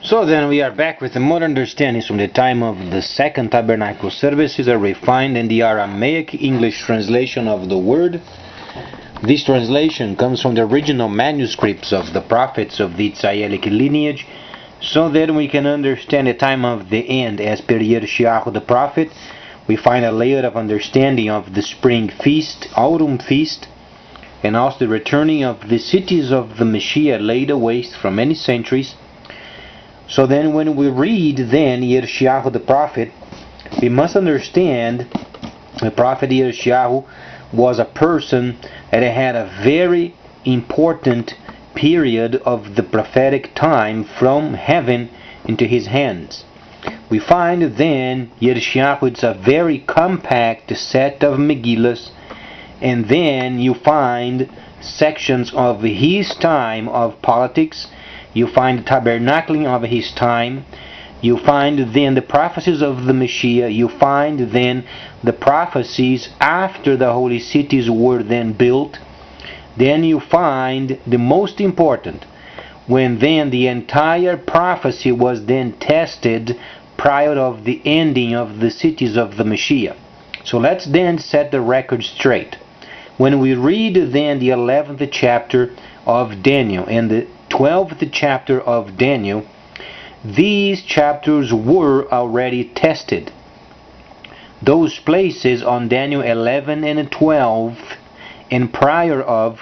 So then we are back with the more understandings from the time of the Second Tabernacle services, a refined and the Aramaic English translation of the word. This translation comes from the original manuscripts of the prophets of the Israelic lineage, so that we can understand the time of the end as per Yirmiyahu the prophet. We find a layer of understanding of the spring feast, autumn feast, and also the returning of the cities of the Messiah laid waste for many centuries. So then when we read then Yirmiyahu the prophet, we must understand the prophet Yirmiyahu was a person that had a very important period of the prophetic time from heaven into his hands. We find then Yirmiyahu, it's a very compact set of Megillas, and then you find sections of his time of politics. You find the tabernacling of his time. You find then the prophecies of the Messiah. You find then the prophecies after the holy cities were then built. Then you find the most important, when then the entire prophecy was then tested prior of the ending of the cities of the Messiah. So let's then set the record straight. When we read then the 11th chapter of Daniel and the 12th chapter of Daniel, these chapters were already tested. Those places on Daniel 11 and 12 and prior of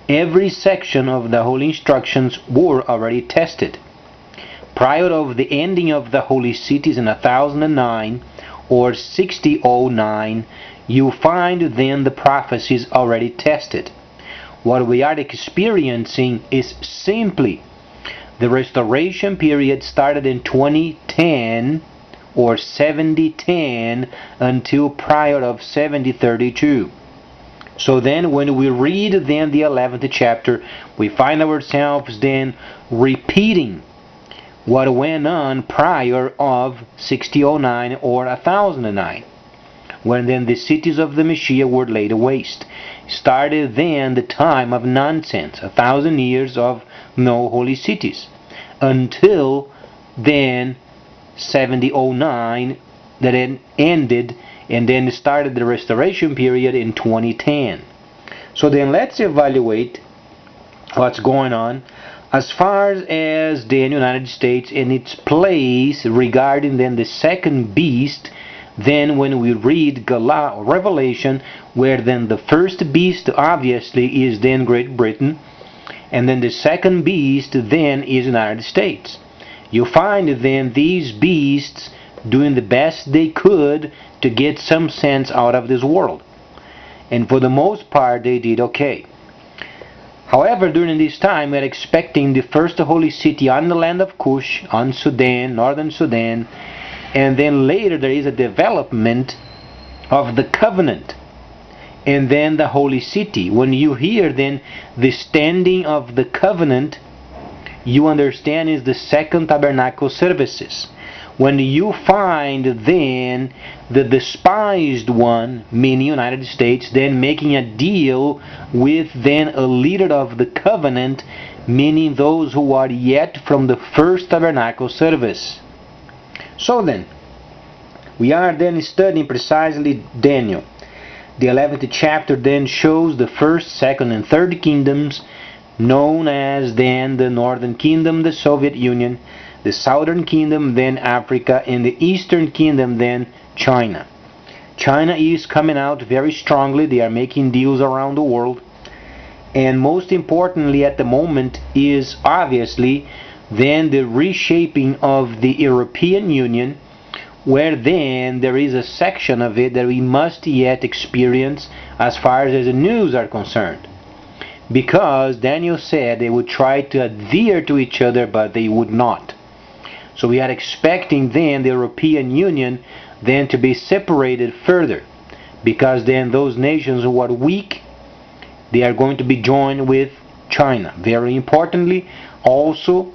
every section of the holy instructions were already tested. Prior of the ending of the holy cities in 1009 or 6009, you find then the prophecies already tested. What we are experiencing is simply the restoration period started in 2010 or 7010 until prior of 7032. So then when we read then the 11th chapter, we find ourselves then repeating what went on prior of 6009 or 1009, when then the cities of the Messiah were laid waste. Started then the time of nonsense, 1,000 years of no holy cities, until then 7009 that then ended, and then started the restoration period in 2010. So then let's evaluate what's going on as far as the United States and its place regarding then the second beast. Then when we read Revelation, where then the first beast obviously is then Great Britain, and then the second beast then is United States. You find then these beasts doing the best they could to get some sense out of this world. And for the most part they did okay. However, during this time we are expecting the first holy city on the land of Cush, on Sudan, northern Sudan, and then later there is a development of the covenant, and then the holy city. When you hear then the standing of the covenant, you understand is the second tabernacle services. When you find then the despised one, meaning United States, then making a deal with then a leader of the covenant, meaning those who are yet from the first tabernacle service. So then, we are then studying precisely Daniel. The 11th chapter then shows the first, second, and third kingdoms, known as then the Northern Kingdom, the Soviet Union, the Southern Kingdom, then Africa, and the Eastern Kingdom, then China. China is coming out very strongly. They are making deals around the world. And most importantly at the moment is obviously then the reshaping of the European Union, where then there is a section of it that we must yet experience as far as the news are concerned. Because Daniel said they would try to adhere to each other, but they would not. So we are expecting then the European Union then to be separated further, because then those nations who are weak, they are going to be joined with China. Very importantly, also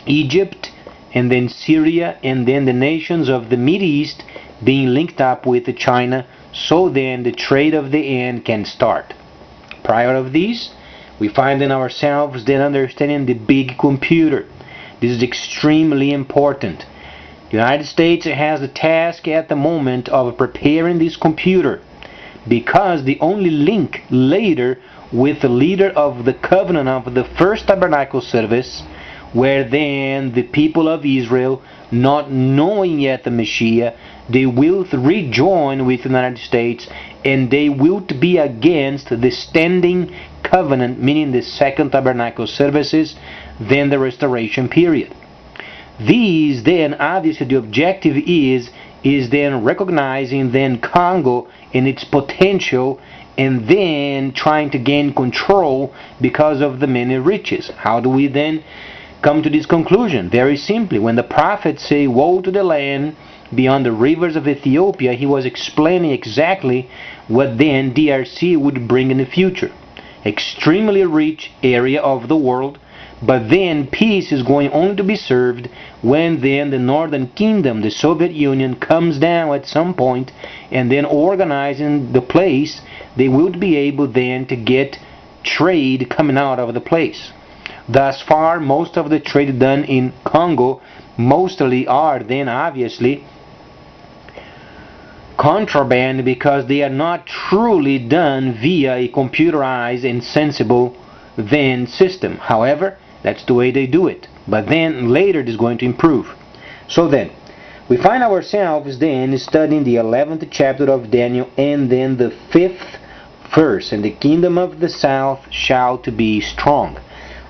Egypt, and then Syria, and then the nations of the Middle East being linked up with China, so then the trade of the end can start. Prior of this, we find in ourselves then understanding the big computer, This is extremely important. The United States has the task at the moment of preparing this computer, because the only link later with the leader of the covenant of the first tabernacle service, where then the people of Israel, not knowing yet the Messiah, they will rejoin with the United States, and they will be against the standing covenant, meaning the second tabernacle services, then the restoration period. These then, obviously the objective is then recognizing then Congo in its potential, and then trying to gain control because of the many riches. How do we then come to this conclusion? Very simply, when the prophets say, "Woe to the land beyond the rivers of Ethiopia," he was explaining exactly what then DRC would bring in the future. Extremely rich area of the world, but then peace is going only to be served when then the Northern Kingdom, the Soviet Union, comes down at some point, and then organizing the place, they will be able then to get trade coming out of the place. Thus far, most of the trade done in Congo mostly are then obviously contraband, because they are not truly done via a computerized and sensible then system. However, that's the way they do it. But then later it is going to improve. So then, we find ourselves then studying the 11th chapter of Daniel, and then the 5th verse. "And the kingdom of the south shall to be strong."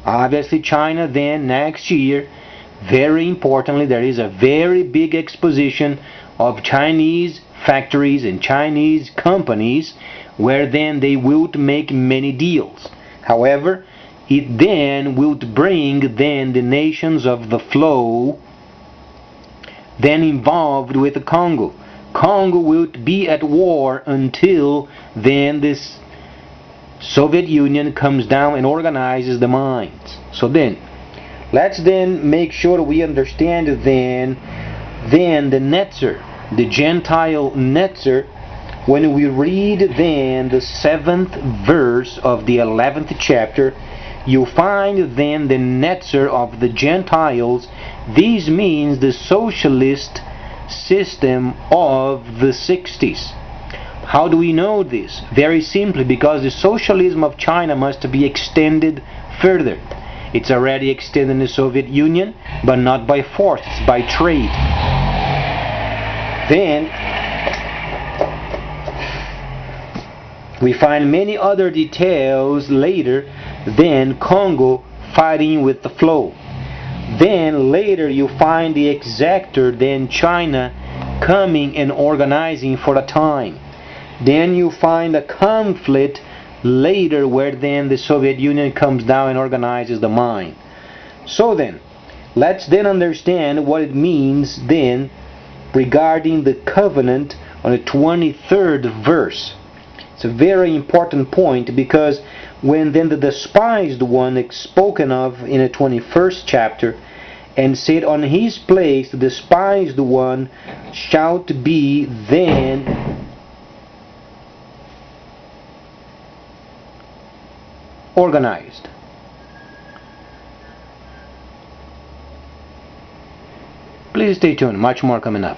Obviously China then next year, very importantly, there is a very big exposition of Chinese factories and Chinese companies, where then they will make many deals. However, it then will bring then the nations of the flow then involved with the Congo. Congo will be at war until then this Soviet Union comes down and organizes the mines. So then, let's then make sure we understand then the Netzer, the Gentile Netzer. When we read then the 7th verse of the 11th chapter, you find then the Netzer of the Gentiles. This means the socialist system of the 60s. How do we know this? Very simply, because the socialism of China must be extended further. It's already extended in the Soviet Union, but not by force, it's by trade. Then we find many other details later, then Congo fighting with the flow. Then later you find the exactor, then China coming and organizing for a time. Then you find a conflict later, where then the Soviet Union comes down and organizes the mine. So then, let's then understand what it means then regarding the covenant on the 23rd verse. It's a very important point, because when then the despised one is spoken of in the 21st chapter, and said, "On his place the despised one shall be then organized." Please stay tuned, much more coming up.